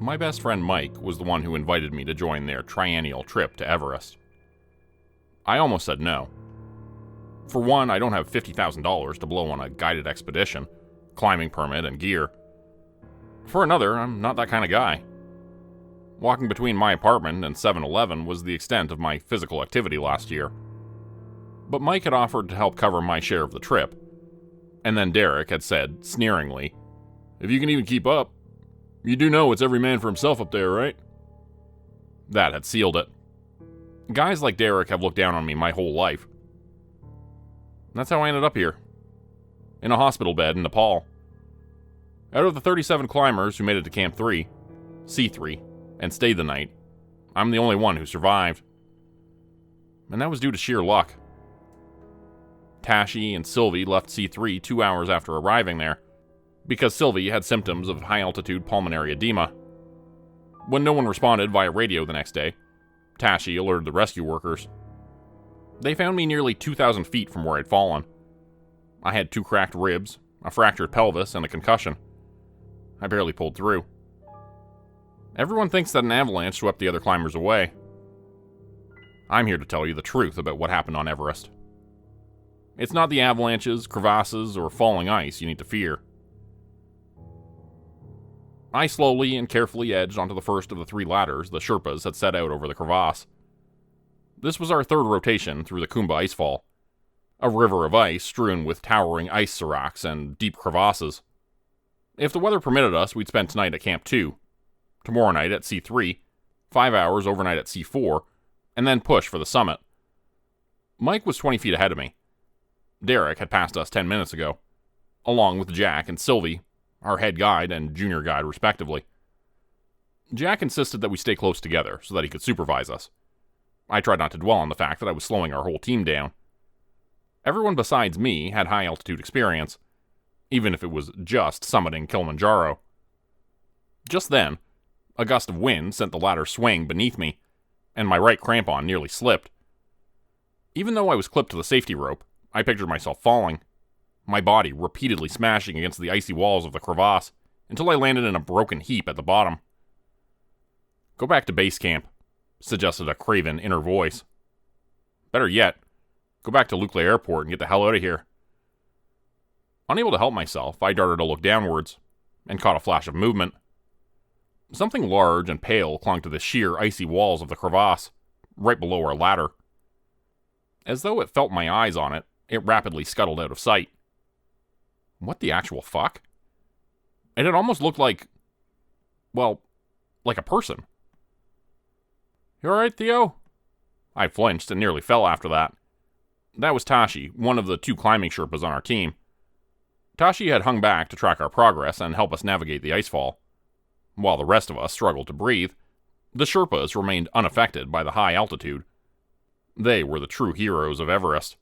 My best friend Mike was the one who invited me to join their triennial trip to Everest. I almost said no. For one, I don't have $50,000 to blow on a guided expedition, climbing permit, and gear. For another, I'm not that kind of guy. Walking between my apartment and 7-Eleven was the extent of my physical activity last year. But Mike had offered to help cover my share of the trip. And then Derek had said, sneeringly, "If you can even keep up, you do know it's every man for himself up there, right?" That had sealed it. Guys like Derek have looked down on me my whole life. That's how I ended up here. In a hospital bed in Nepal. Out of the 37 climbers who made it to Camp 3, C3, and stayed the night, I'm the only one who survived. And that was due to sheer luck. Tashi and Sylvie left C3 2 hours after arriving there, because Sylvie had symptoms of high-altitude pulmonary edema. When no one responded via radio the next day, Tashi alerted the rescue workers. They found me nearly 2,000 feet from where I'd fallen. I had 2 cracked ribs, a fractured pelvis, and a concussion. I barely pulled through. Everyone thinks that an avalanche swept the other climbers away. I'm here to tell you the truth about what happened on Everest. It's not the avalanches, crevasses, or falling ice you need to fear. I slowly and carefully edged onto the first of the 3 ladders the Sherpas had set out over the crevasse. This was our 3rd rotation through the Kumba icefall, a river of ice strewn with towering ice seracs and deep crevasses. If the weather permitted us, we'd spend tonight at Camp 2, tomorrow night at C3, 5 hours overnight at C4, and then push for the summit. Mike was 20 feet ahead of me. Derek had passed us 10 minutes ago, along with Jack and Sylvie, our head guide and junior guide respectively. Jack insisted that we stay close together so that he could supervise us. I tried not to dwell on the fact that I was slowing our whole team down. Everyone besides me had high-altitude experience, even if it was just summiting Kilimanjaro. Just then, a gust of wind sent the ladder swaying beneath me, and my right crampon nearly slipped. Even though I was clipped to the safety rope, I pictured myself falling, my body repeatedly smashing against the icy walls of the crevasse until I landed in a broken heap at the bottom. "Go back to base camp," suggested a craven inner voice. "Better yet, go back to Lukla Airport and get the hell out of here." Unable to help myself, I darted a look downwards, and caught a flash of movement. Something large and pale clung to the sheer icy walls of the crevasse, right below our ladder. As though it felt my eyes on it, it rapidly scuttled out of sight. What the actual fuck? And it almost looked like, well, like a person. "You alright, Theo?" I flinched and nearly fell after that. That was Tashi, one of the 2 climbing Sherpas on our team. Tashi had hung back to track our progress and help us navigate the icefall. While the rest of us struggled to breathe, the Sherpas remained unaffected by the high altitude. They were the true heroes of Everest.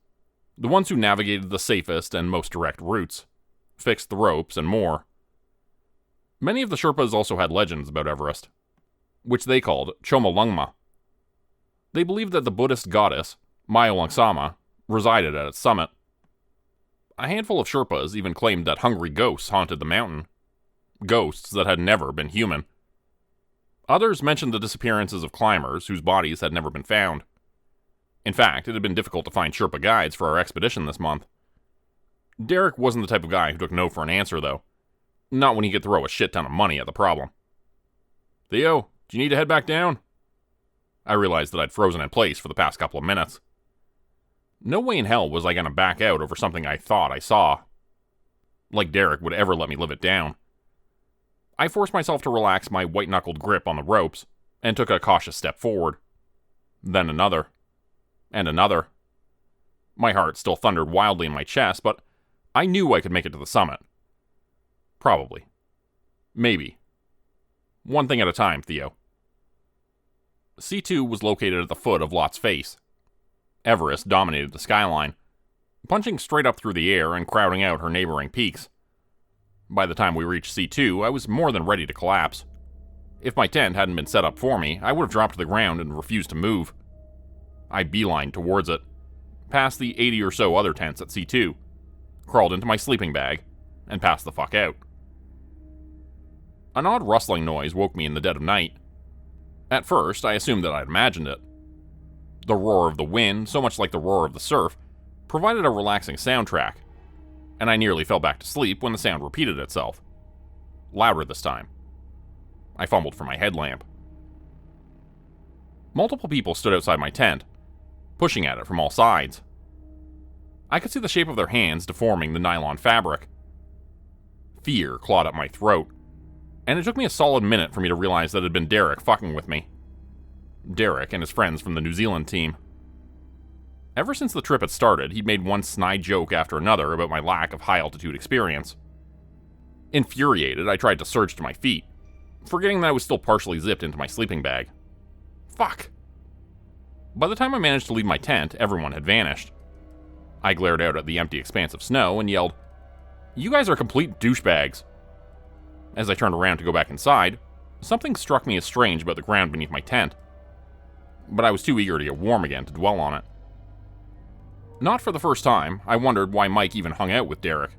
The ones who navigated the safest and most direct routes, fixed the ropes, and more. Many of the Sherpas also had legends about Everest, which they called Chomolungma. They believed that the Buddhist goddess, Myolungsama, resided at its summit. A handful of Sherpas even claimed that hungry ghosts haunted the mountain. Ghosts that had never been human. Others mentioned the disappearances of climbers whose bodies had never been found. In fact, it had been difficult to find Sherpa guides for our expedition this month. Derek wasn't the type of guy who took no for an answer, though. Not when he could throw a shit ton of money at the problem. "Theo, do you need to head back down?" I realized that I'd frozen in place for the past couple of minutes. No way in hell was I going to back out over something I thought I saw. Like Derek would ever let me live it down. I forced myself to relax my white-knuckled grip on the ropes, and took a cautious step forward. Then another. And another. My heart still thundered wildly in my chest, but I knew I could make it to the summit. Probably. Maybe. One thing at a time, Theo. C2 was located at the foot of Lot's face. Everest dominated the skyline, punching straight up through the air and crowding out her neighboring peaks. By the time we reached C2, I was more than ready to collapse. If my tent hadn't been set up for me, I would have dropped to the ground and refused to move. I beelined towards it, past the 80 or so other tents at C2, crawled into my sleeping bag, and passed the fuck out. An odd rustling noise woke me in the dead of night. At first, I assumed that I'd imagined it. The roar of the wind, so much like the roar of the surf, provided a relaxing soundtrack, and I nearly fell back to sleep when the sound repeated itself. Louder this time. I fumbled for my headlamp. Multiple people stood outside my tent, pushing at it from all sides. I could see the shape of their hands deforming the nylon fabric. Fear clawed up my throat, and it took me a solid minute for me to realize that it had been Derek fucking with me. Derek and his friends from the New Zealand team. Ever since the trip had started, he'd made one snide joke after another about my lack of high-altitude experience. Infuriated, I tried to surge to my feet, forgetting that I was still partially zipped into my sleeping bag. Fuck! By the time I managed to leave my tent, everyone had vanished. I glared out at the empty expanse of snow and yelled, "You guys are complete douchebags." As I turned around to go back inside, something struck me as strange about the ground beneath my tent. But I was too eager to get warm again to dwell on it. Not for the first time, I wondered why Mike even hung out with Derek.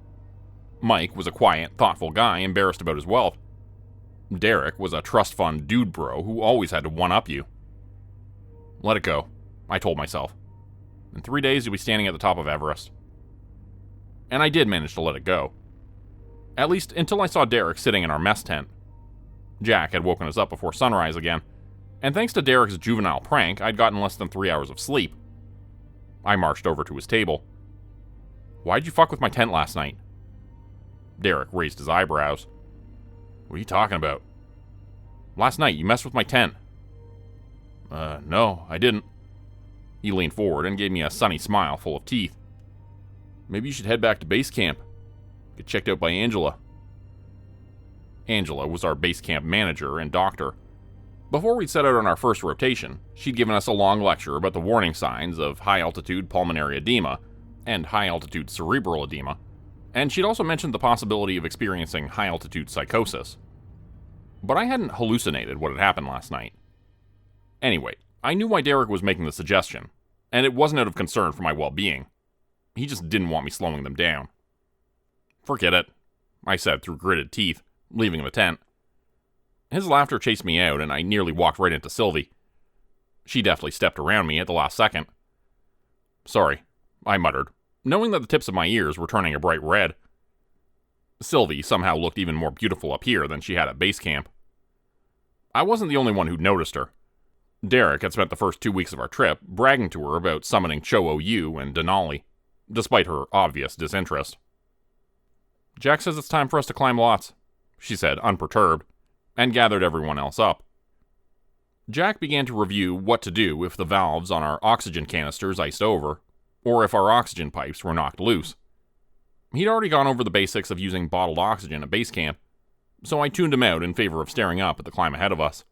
Mike was a quiet, thoughtful guy embarrassed about his wealth. Derek was a trust fund dude bro who always had to one-up you. Let it go, I told myself. In 3 days you'll be standing at the top of Everest. And I did manage to let it go. At least until I saw Derek sitting in our mess tent. Jack had woken us up before sunrise again, and thanks to Derek's juvenile prank, I'd gotten less than 3 hours of sleep. I marched over to his table. "Why'd you fuck with my tent last night?" Derek raised his eyebrows. "What are you talking about?" "Last night, you messed with my tent." No, I didn't." He leaned forward and gave me a sunny smile full of teeth. "Maybe you should head back to base camp. Get checked out by Angela." Angela was our base camp manager and doctor. Before we'd set out on our first rotation, she'd given us a long lecture about the warning signs of high-altitude pulmonary edema and high-altitude cerebral edema, and she'd also mentioned the possibility of experiencing high-altitude psychosis. But I hadn't hallucinated what had happened last night. Anyway, I knew why Derek was making the suggestion, and it wasn't out of concern for my well-being. He just didn't want me slowing them down. "Forget it," I said through gritted teeth, leaving the tent. His laughter chased me out, and I nearly walked right into Sylvie. She deftly stepped around me at the last second. "Sorry," I muttered, knowing that the tips of my ears were turning a bright red. Sylvie somehow looked even more beautiful up here than she had at base camp. I wasn't the only one who'd noticed her. Derek had spent the first 2 weeks of our trip bragging to her about summoning Cho-O-U and Denali, despite her obvious disinterest. "Jack says it's time for us to climb lots," she said, unperturbed, and gathered everyone else up. Jack began to review what to do if the valves on our oxygen canisters iced over, or if our oxygen pipes were knocked loose. He'd already gone over the basics of using bottled oxygen at base camp, so I tuned him out in favor of staring up at the climb ahead of us.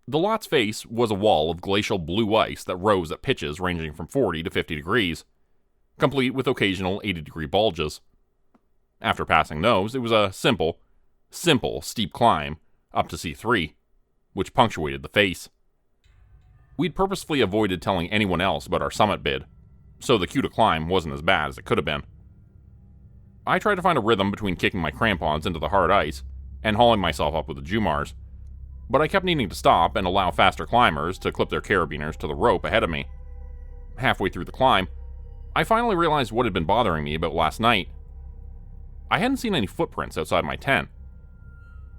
The lot's face was a wall of glacial blue ice that rose at pitches ranging from 40 to 50 degrees, complete with occasional 80-degree bulges. After passing those, it was a simple, steep climb up to C3, which punctuated the face. We'd purposefully avoided telling anyone else about our summit bid, so the queue to climb wasn't as bad as it could have been. I tried to find a rhythm between kicking my crampons into the hard ice and hauling myself up with the Jumars, but I kept needing to stop and allow faster climbers to clip their carabiners to the rope ahead of me. Halfway through the climb, I finally realized what had been bothering me about last night. I hadn't seen any footprints outside my tent.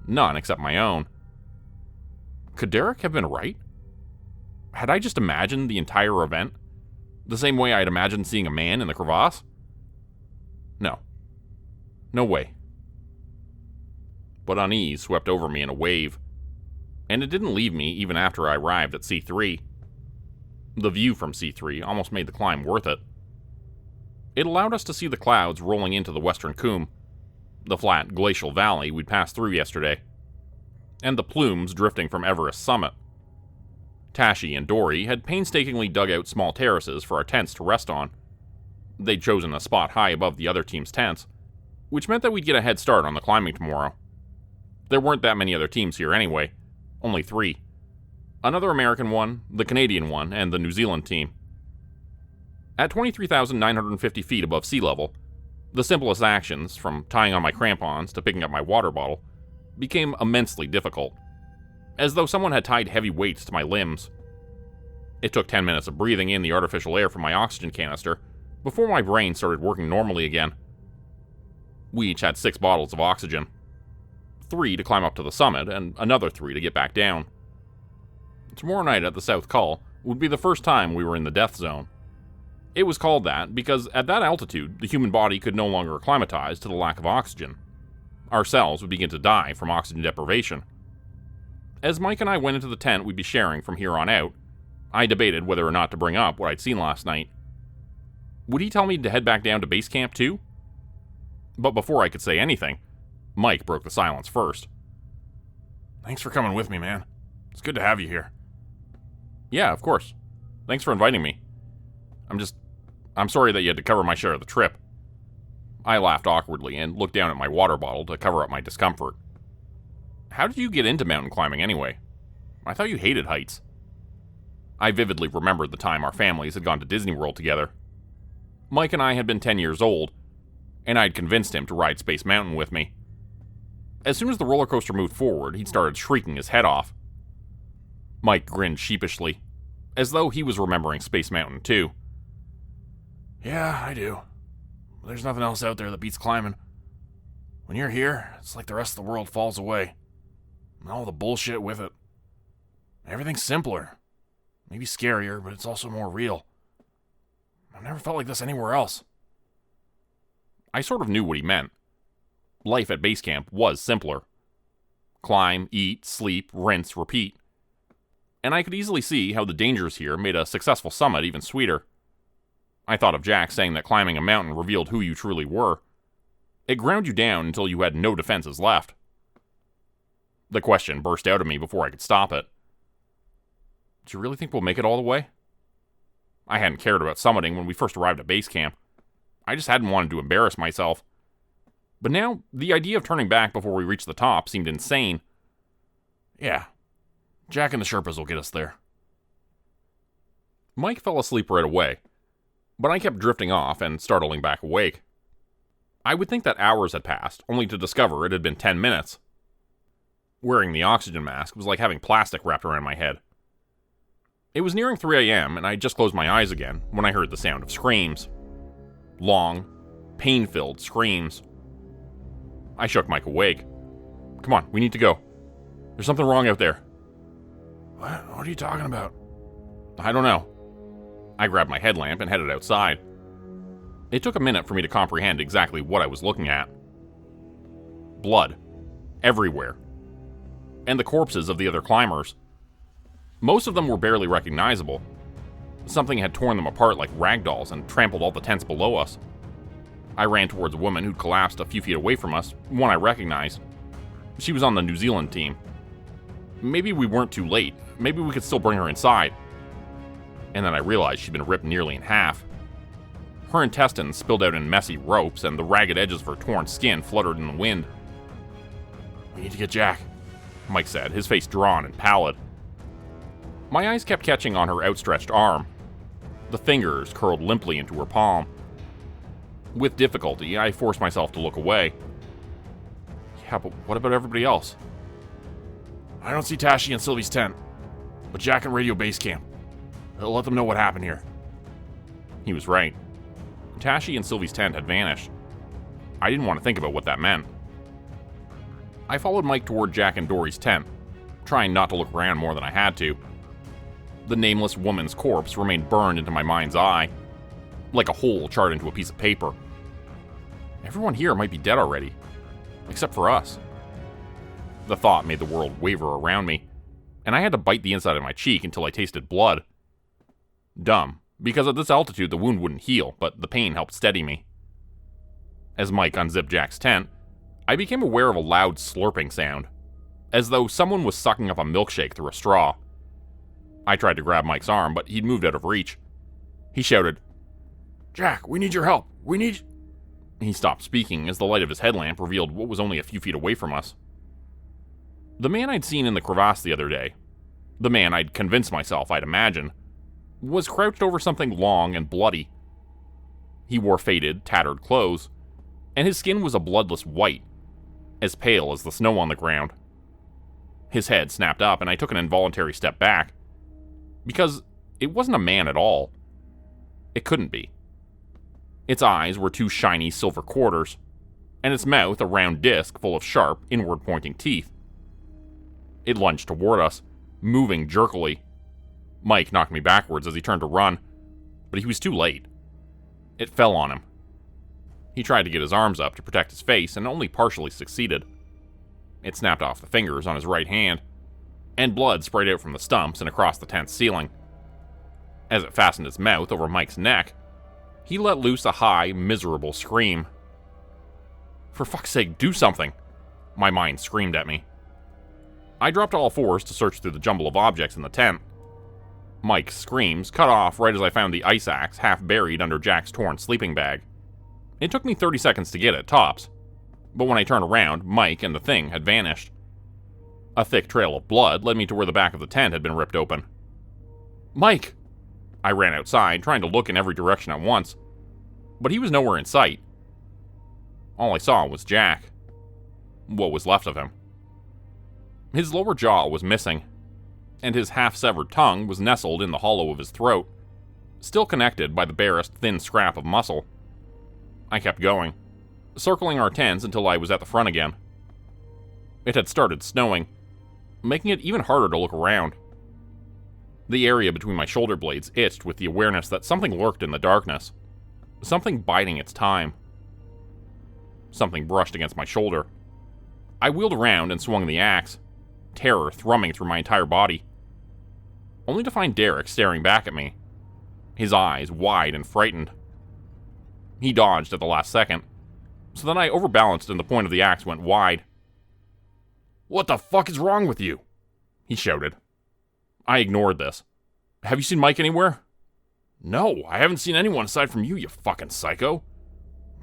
None except my own. Could Derek have been right? Had I just imagined the entire event, the same way I'd imagined seeing a man in the crevasse? No. No way. But unease swept over me in a wave, and it didn't leave me even after I arrived at C3. The view from C3 almost made the climb worth it. It allowed us to see the clouds rolling into the western Coombe, the flat glacial valley we'd passed through yesterday, and the plumes drifting from Everest's summit. Tashi and Dory had painstakingly dug out small terraces for our tents to rest on. They'd chosen a spot high above the other team's tents, which meant that we'd get a head start on the climbing tomorrow. There weren't that many other teams here anyway, only 3. Another American one, the Canadian one, and the New Zealand team. At 23,950 feet above sea level, the simplest actions, from tying on my crampons to picking up my water bottle, became immensely difficult, as though someone had tied heavy weights to my limbs. It took 10 minutes of breathing in the artificial air from my oxygen canister before my brain started working normally again. We each had 6 bottles of oxygen. 3 to climb up to the summit, and another 3 to get back down. Tomorrow night at the South Col would be the first time we were in the death zone. It was called that because at that altitude, the human body could no longer acclimatize to the lack of oxygen. Our cells would begin to die from oxygen deprivation. As Mike and I went into the tent we'd be sharing from here on out, I debated whether or not to bring up what I'd seen last night. Would he tell me to head back down to base camp too? But before I could say anything, Mike broke the silence first. Thanks for coming with me, man. It's good to have you here. Yeah, of course. Thanks for inviting me. I'm sorry that you had to cover my share of the trip. I laughed awkwardly and looked down at my water bottle to cover up my discomfort. How did you get into mountain climbing anyway? I thought you hated heights. I vividly remembered the time our families had gone to Disney World together. Mike and I had been 10 years old, and I'd convinced him to ride Space Mountain with me. As soon as the roller coaster moved forward, he'd started shrieking his head off. Mike grinned sheepishly, as though he was remembering Space Mountain too. Yeah, I do. There's nothing else out there that beats climbing. When you're here, it's like the rest of the world falls away. And all the bullshit with it. Everything's simpler. Maybe scarier, but it's also more real. I've never felt like this anywhere else. I sort of knew what he meant. Life at base camp was simpler. Climb, eat, sleep, rinse, repeat. And I could easily see how the dangers here made a successful summit even sweeter. I thought of Jack saying that climbing a mountain revealed who you truly were. It ground you down until you had no defenses left. The question burst out of me before I could stop it. Do you really think we'll make it all the way? I hadn't cared about summiting when we first arrived at base camp. I just hadn't wanted to embarrass myself. But now, the idea of turning back before we reached the top seemed insane. Yeah, Jack and the Sherpas will get us there. Mike fell asleep right away, but I kept drifting off and startling back awake. I would think that hours had passed, only to discover it had been 10 minutes. Wearing the oxygen mask was like having plastic wrapped around my head. It was nearing 3 a.m., and I just closed my eyes again when I heard the sound of screams. Long, pain-filled screams. I shook Mike awake. Come on, we need to go. There's something wrong out there. What are you talking about? I don't know. I grabbed my headlamp and headed outside. It took a minute for me to comprehend exactly what I was looking at. Blood. Everywhere. And the corpses of the other climbers. Most of them were barely recognizable. Something had torn them apart like ragdolls and trampled all the tents below us. I ran towards a woman who'd collapsed a few feet away from us, one I recognized. She was on the New Zealand team. Maybe we weren't too late. Maybe we could still bring her inside. And then I realized she'd been ripped nearly in half. Her intestines spilled out in messy ropes, and the ragged edges of her torn skin fluttered in the wind. We need to get Jack, Mike said, his face drawn and pallid. My eyes kept catching on her outstretched arm. The fingers curled limply into her palm. With difficulty, I forced myself to look away. Yeah, but what about everybody else? I don't see Tashi and Sylvie's tent, but Jack can radio base camp. He'll let them know what happened here. He was right. Tashi and Sylvie's tent had vanished. I didn't want to think about what that meant. I followed Mike toward Jack and Dory's tent, trying not to look around more than I had to. The nameless woman's corpse remained burned into my mind's eye, like a hole charred into a piece of paper. Everyone here might be dead already, except for us. The thought made the world waver around me, and I had to bite the inside of my cheek until I tasted blood. Dumb, because at this altitude the wound wouldn't heal, but the pain helped steady me. As Mike unzipped Jack's tent, I became aware of a loud slurping sound, as though someone was sucking up a milkshake through a straw. I tried to grab Mike's arm, but he'd moved out of reach. He shouted, Jack, we need your help. We need... He stopped speaking as the light of his headlamp revealed what was only a few feet away from us. The man I'd seen in the crevasse the other day, the man I'd convinced myself I'd imagined, was crouched over something long and bloody. He wore faded, tattered clothes, and his skin was a bloodless white, as pale as the snow on the ground. His head snapped up, and I took an involuntary step back. Because it wasn't a man at all. It couldn't be. Its eyes were two shiny silver quarters, and its mouth a round disc full of sharp, inward-pointing teeth. It lunged toward us, moving jerkily. Mike knocked me backwards as he turned to run, but he was too late. It fell on him. He tried to get his arms up to protect his face and only partially succeeded. It snapped off the fingers on his right hand, and blood sprayed out from the stumps and across the tent's ceiling. As it fastened its mouth over Mike's neck, he let loose a high, miserable scream. "For fuck's sake, do something!" my mind screamed at me. I dropped to all fours to search through the jumble of objects in the tent. Mike's screams cut off right as I found the ice axe half buried under Jack's torn sleeping bag. It took me 30 seconds to get it, tops, but when I turned around, Mike and the thing had vanished. A thick trail of blood led me to where the back of the tent had been ripped open. "Mike!" I ran outside, trying to look in every direction at once, but he was nowhere in sight. All I saw was Jack. What was left of him. His lower jaw was missing, and his half-severed tongue was nestled in the hollow of his throat, still connected by the barest thin scrap of muscle. I kept going, circling our tents until I was at the front again. It had started snowing, making it even harder to look around. The area between my shoulder blades itched with the awareness that something lurked in the darkness, something biding its time. Something brushed against my shoulder. I wheeled around and swung the axe, terror thrumming through my entire body, only to find Derek staring back at me, his eyes wide and frightened. He dodged at the last second, so then I overbalanced and the point of the axe went wide. "What the fuck is wrong with you?" he shouted. I ignored this. "Have you seen Mike anywhere?" "No, I haven't seen anyone aside from you, you fucking psycho.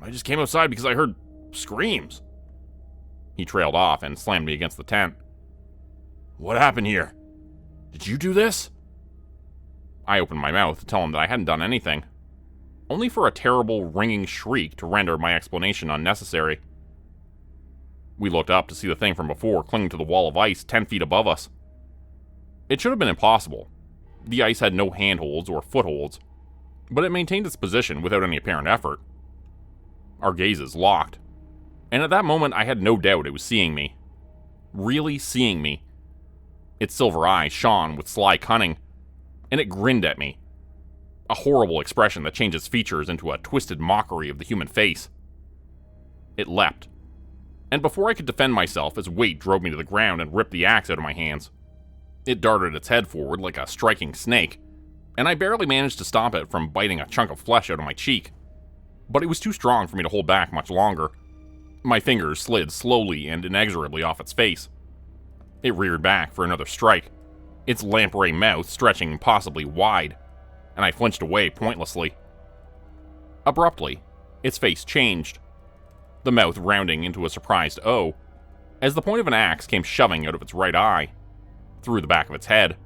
I just came outside because I heard screams." He trailed off and slammed me against the tent. "What happened here? Did you do this?" I opened my mouth to tell him that I hadn't done anything, only for a terrible, ringing shriek to render my explanation unnecessary. We looked up to see the thing from before clinging to the wall of ice 10 feet above us. It should have been impossible. The ice had no handholds or footholds, but it maintained its position without any apparent effort. Our gazes locked, and at that moment I had no doubt it was seeing me. Really seeing me. Its silver eyes shone with sly cunning, and it grinned at me. A horrible expression that changes features into a twisted mockery of the human face. It leapt, and before I could defend myself, its weight drove me to the ground and ripped the axe out of my hands. It darted its head forward like a striking snake, and I barely managed to stop it from biting a chunk of flesh out of my cheek. But it was too strong for me to hold back much longer. My fingers slid slowly and inexorably off its face. It reared back for another strike, its lamprey mouth stretching impossibly wide, and I flinched away pointlessly. Abruptly, its face changed, the mouth rounding into a surprised O, as the point of an axe came shoving out of its right eye, through the back of its head.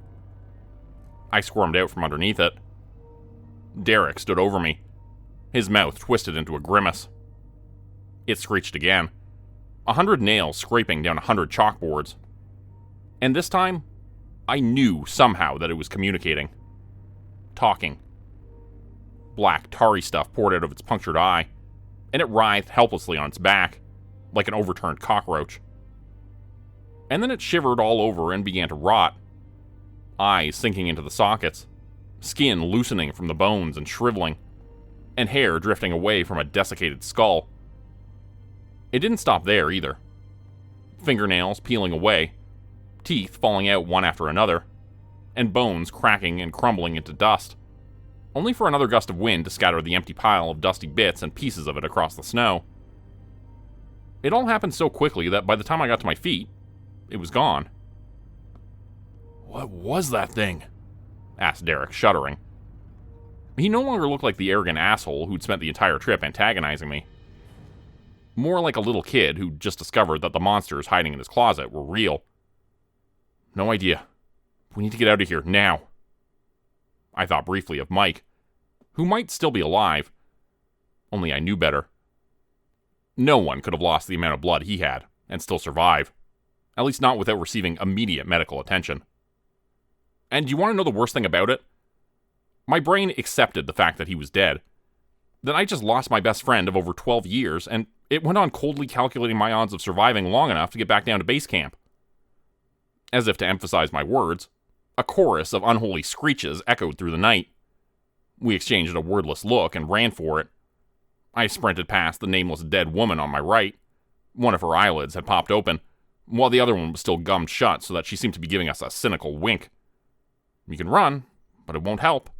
I squirmed out from underneath it. Derek stood over me, his mouth twisted into a grimace. It screeched again, 100 nails scraping down 100 chalkboards. And this time, I knew somehow that it was communicating. Talking. Black, tarry stuff poured out of its punctured eye, and it writhed helplessly on its back, like an overturned cockroach. And then it shivered all over and began to rot. Eyes sinking into the sockets, skin loosening from the bones and shriveling, and hair drifting away from a desiccated skull. It didn't stop there either. Fingernails peeling away, teeth falling out one after another, and bones cracking and crumbling into dust, only for another gust of wind to scatter the empty pile of dusty bits and pieces of it across the snow. It all happened so quickly that by the time I got to my feet, it was gone. "What was that thing?" asked Derek, shuddering. He no longer looked like the arrogant asshole who'd spent the entire trip antagonizing me. More like a little kid who'd just discovered that the monsters hiding in his closet were real. "No idea. We need to get out of here, now." I thought briefly of Mike, who might still be alive, only I knew better. No one could have lost the amount of blood he had, and still survive. At least not without receiving immediate medical attention. And do you want to know the worst thing about it? My brain accepted the fact that he was dead. That I just lost my best friend of over 12 years, and it went on coldly calculating my odds of surviving long enough to get back down to base camp. As if to emphasize my words, a chorus of unholy screeches echoed through the night. We exchanged a wordless look and ran for it. I sprinted past the nameless dead woman on my right. One of her eyelids had popped open, while the other one was still gummed shut so that she seemed to be giving us a cynical wink. You can run, but it won't help.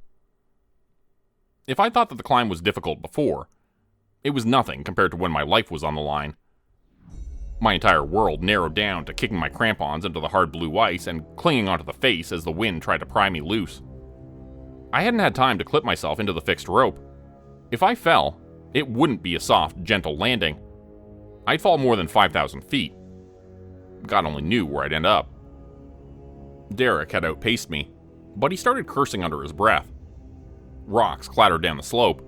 If I thought that the climb was difficult before, it was nothing compared to when my life was on the line. My entire world narrowed down to kicking my crampons into the hard blue ice and clinging onto the face as the wind tried to pry me loose. I hadn't had time to clip myself into the fixed rope. If I fell, it wouldn't be a soft, gentle landing. I'd fall more than 5,000 feet. God only knew where I'd end up. Derek had outpaced me, but he started cursing under his breath. Rocks clattered down the slope.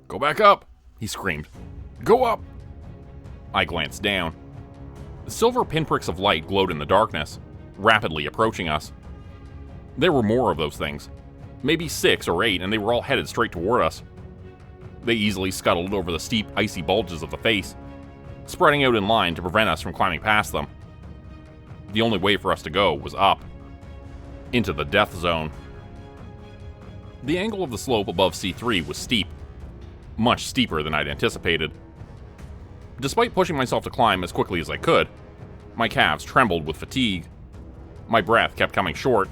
Go back up, he screamed. Go up! I glanced down. Silver pinpricks of light glowed in the darkness, rapidly approaching us. There were more of those things. Maybe 6 or 8, and they were all headed straight toward us. They easily scuttled over the steep, icy bulges of the face, spreading out in line to prevent us from climbing past them. The only way for us to go was up, into the death zone. The angle of the slope above C3 was steep, much steeper than I'd anticipated. Despite pushing myself to climb as quickly as I could, my calves trembled with fatigue. My breath kept coming short,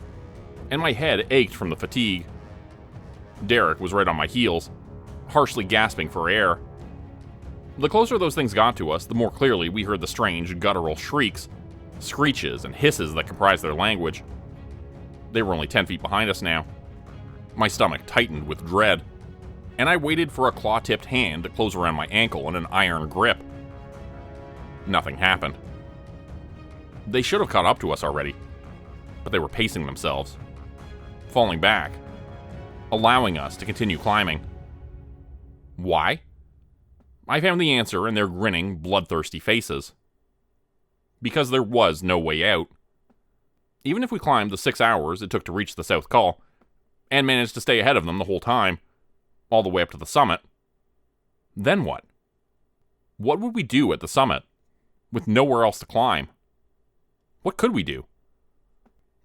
and my head ached from the fatigue. Derek was right on my heels, harshly gasping for air. The closer those things got to us, the more clearly we heard the strange, guttural shrieks, screeches, and hisses that comprised their language. They were only 10 feet behind us now. My stomach tightened with dread, and I waited for a claw-tipped hand to close around my ankle in an iron grip. Nothing happened. They should have caught up to us already, but they were pacing themselves, falling back, allowing us to continue climbing. Why? I found the answer in their grinning, bloodthirsty faces. Because there was no way out. Even if we climbed the 6 hours it took to reach the South Col, and managed to stay ahead of them the whole time, all the way up to the summit, then what? What would we do at the summit, with nowhere else to climb? What could we do?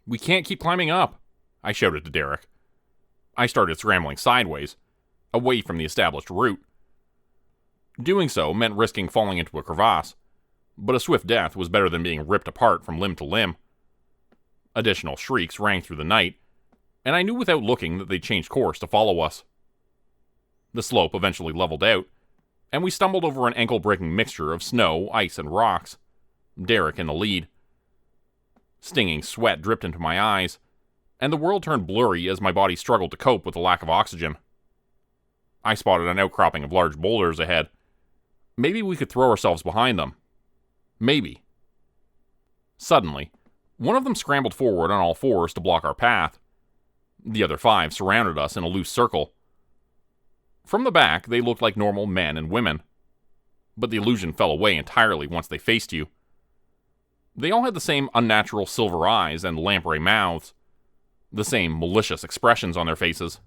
We can't keep climbing up, I shouted to Derek. I started scrambling sideways, away from the established route. Doing so meant risking falling into a crevasse, but a swift death was better than being ripped apart from limb to limb. Additional shrieks rang through the night, and I knew without looking that they'd changed course to follow us. The slope eventually leveled out, and we stumbled over an ankle-breaking mixture of snow, ice, and rocks, Derek in the lead. Stinging sweat dripped into my eyes, and the world turned blurry as my body struggled to cope with the lack of oxygen. I spotted an outcropping of large boulders ahead. Maybe we could throw ourselves behind them. Maybe. Suddenly, one of them scrambled forward on all fours to block our path. The other 5 surrounded us in a loose circle. From the back, they looked like normal men and women, but the illusion fell away entirely once they faced you. They all had the same unnatural silver eyes and lamprey mouths, the same malicious expressions on their faces.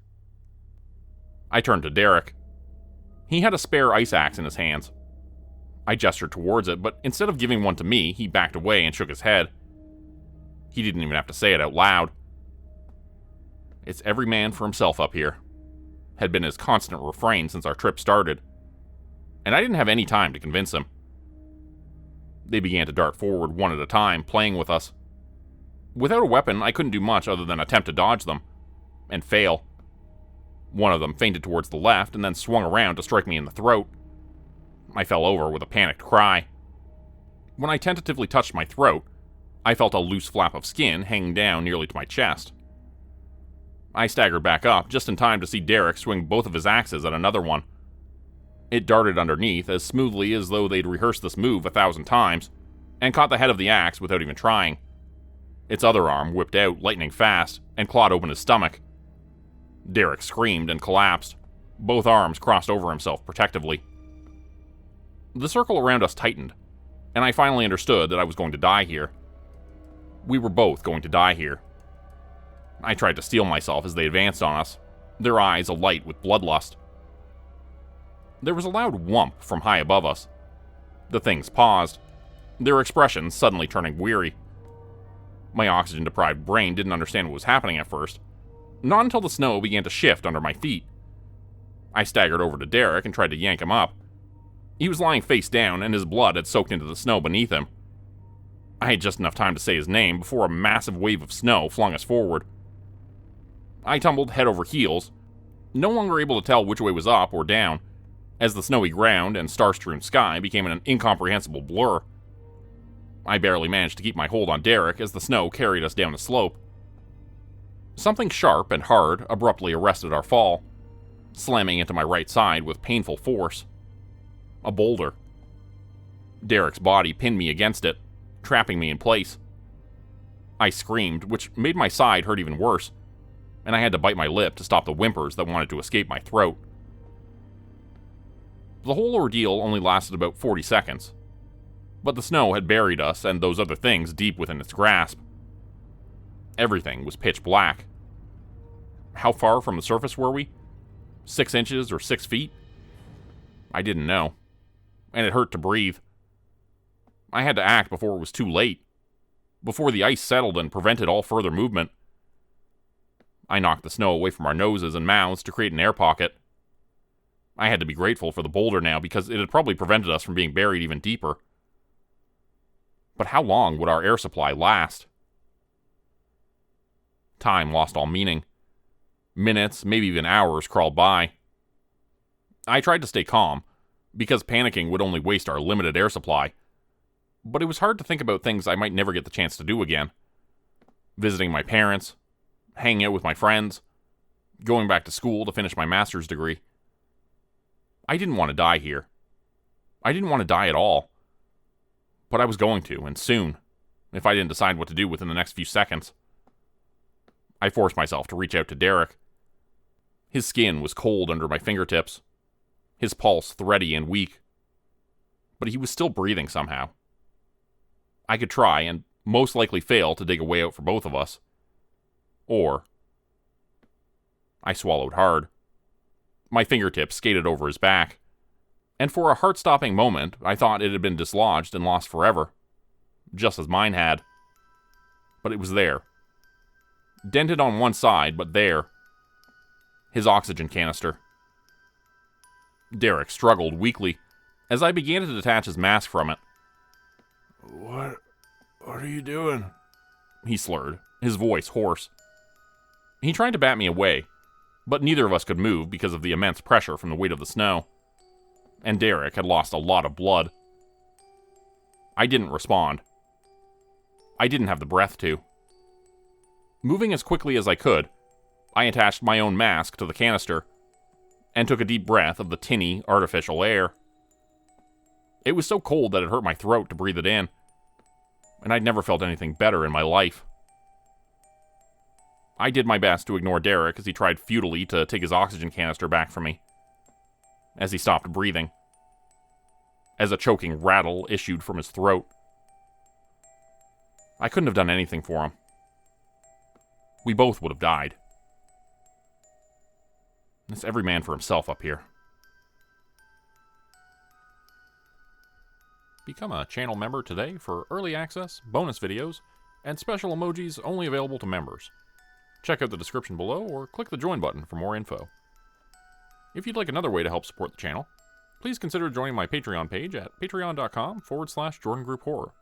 I turned to Derek. He had a spare ice axe in his hands. I gestured towards it, but instead of giving one to me, he backed away and shook his head. He didn't even have to say it out loud. "It's every man for himself up here," had been his constant refrain since our trip started, and I didn't have any time to convince him. They began to dart forward one at a time, playing with us. Without a weapon, I couldn't do much other than attempt to dodge them, and fail. One of them feinted towards the left and then swung around to strike me in the throat. I fell over with a panicked cry. When I tentatively touched my throat, I felt a loose flap of skin hanging down nearly to my chest. I staggered back up just in time to see Derek swing both of his axes at another one. It darted underneath as smoothly as though they'd rehearsed this move 1,000 times, and caught the head of the axe without even trying. Its other arm whipped out lightning fast and clawed open his stomach. Derek screamed and collapsed, both arms crossed over himself protectively. The circle around us tightened, and I finally understood that I was going to die here. We were both going to die here. I tried to steel myself as they advanced on us, their eyes alight with bloodlust. There was a loud whump from high above us. The things paused, their expressions suddenly turning weary. My oxygen-deprived brain didn't understand what was happening at first, not until the snow began to shift under my feet. I staggered over to Derek and tried to yank him up. He was lying face down, and his blood had soaked into the snow beneath him. I had just enough time to say his name before a massive wave of snow flung us forward. I tumbled head over heels, no longer able to tell which way was up or down, as the snowy ground and star-strewn sky became an incomprehensible blur. I barely managed to keep my hold on Derek as the snow carried us down the slope. Something sharp and hard abruptly arrested our fall, slamming into my right side with painful force. A boulder. Derek's body pinned me against it, trapping me in place. I screamed, which made my side hurt even worse, and I had to bite my lip to stop the whimpers that wanted to escape my throat. The whole ordeal only lasted about 40 seconds, but the snow had buried us and those other things deep within its grasp. Everything was pitch black. How far from the surface were we? 6 inches or 6 feet? I didn't know, and it hurt to breathe. I had to act before it was too late, before the ice settled and prevented all further movement. I knocked the snow away from our noses and mouths to create an air pocket. I had to be grateful for the boulder now because it had probably prevented us from being buried even deeper. But how long would our air supply last? Time lost all meaning. Minutes, maybe even hours, crawled by. I tried to stay calm, because panicking would only waste our limited air supply. But it was hard to think about things I might never get the chance to do again. Visiting my parents, hanging out with my friends, going back to school to finish my master's degree. I didn't want to die here. I didn't want to die at all. But I was going to, and soon, if I didn't decide what to do within the next few seconds. I forced myself to reach out to Derek. His skin was cold under my fingertips, his pulse thready and weak. But he was still breathing somehow. I could try, and most likely fail, to dig a way out for both of us. Or... I swallowed hard. My fingertips skated over his back, and for a heart-stopping moment, I thought it had been dislodged and lost forever, just as mine had. But it was there. Dented on one side, but there. His oxygen canister. Derek struggled weakly as I began to detach his mask from it. What are you doing? He slurred, his voice hoarse. He tried to bat me away, but neither of us could move because of the immense pressure from the weight of the snow. And Derek had lost a lot of blood. I didn't respond. I didn't have the breath to. Moving as quickly as I could, I attached my own mask to the canister and took a deep breath of the tinny, artificial air. It was so cold that it hurt my throat to breathe it in, and I'd never felt anything better in my life. I did my best to ignore Derek as he tried futilely to take his oxygen canister back from me. As he stopped breathing, as a choking rattle issued from his throat. I couldn't have done anything for him. We both would have died. It's every man for himself up here. Become a channel member today for early access, bonus videos, and special emojis only available to members. Check out the description below or click the join button for more info. If you'd like another way to help support the channel, please consider joining my Patreon page at patreon.com/Jordan Group Horror.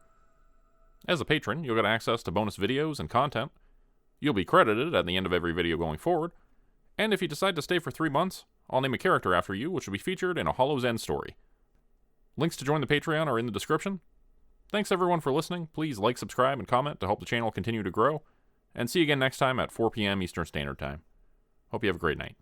As a patron, you'll get access to bonus videos and content. You'll be credited at the end of every video going forward, and if you decide to stay for 3 months, I'll name a character after you, which will be featured in a Hollow's End story. Links to join the Patreon are in the description. Thanks everyone for listening. Please like, subscribe, and comment to help the channel continue to grow, and see you again next time at 4 p.m. Eastern Standard Time. Hope you have a great night.